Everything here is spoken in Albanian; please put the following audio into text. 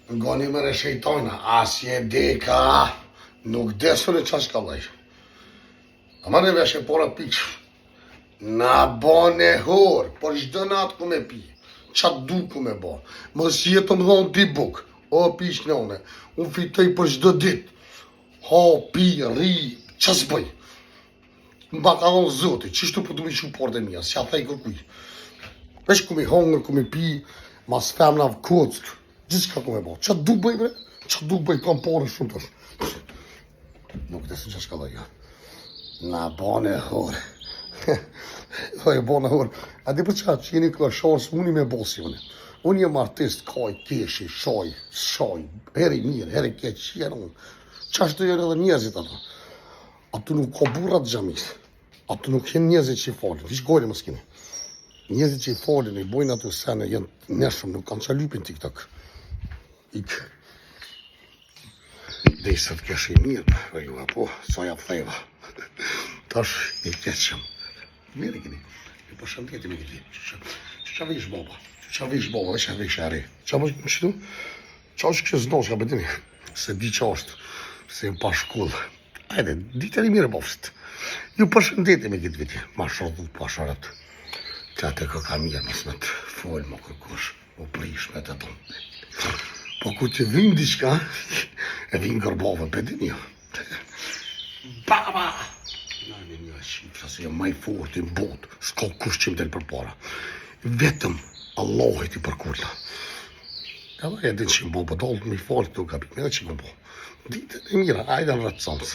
Nga një mëre shejtona, asje deka, nuk desur e qash ka lej. A marrë vesh e pora piqë. Na bane hor, por çdo natë ku me pi. Qa du ku me bo. Mos jetë më dhonë di buk. O pish nëne, unë fitoj për çdo dit. Ha, pi, ri, qa s'bëj. Mba ka dhonë zoti, qishtu për të mi shu por dhe mija, s'ja thej kërkuj. Vesh ku mi hongër, ku mi pi, mas femna vë kock. Gjithë ka ku me bo. Qa du bëj bre? Qa du bëj, kam pare shumë tësh. Nuk të se qa shka dhe ja. Na bane hor. Dhe e bona hor. A di për qatë që jeni klasharë së muni me bosi unë. Unë jem artist, kaj, keshi, shaj, heri mirë, heri keq, jenë unë. Qashtu jenë edhe njerëzit ato. Ato nuk ka burrat gjamis. Ato nuk jenë njerëzit që i falin. Vish gojnë më s'kini. Njerëzit që i falin, i bojnë ato sene, jenë neshëm, nuk kanë qa lypin TikTok. Ik. Dhe i sot kesh i mirë, vejua, po, sa ja thejva. Tash i keqëm. Mirë kini. I përshëndeti me këti. Qa vish baba? Qa vish baba? Vesh e vish e re. Qa më qëtu? Qa është kështë znosh, ka bëtini? Se di qa është. Se më pa shkullë. Ajde, ditë e mirë bofsit. Ju përshëndeti me këtë viti. Ma shodhu, pa sharat. Qa të ka mirë, mas me të folë, ma kërkush. U prish me të tonë. Po ku që vinë diqka, e vinë gërbove, për dini jo. Baba! Në një shifra se jam maj fort i botë, s'ka kush që më del për para. Vetëm Allahit i përkulla. Edhe e din që më bo, për dollë të mi falë këtu, ka pikme dhe që më bo. Ditë e mira, ajde në rëtë samës.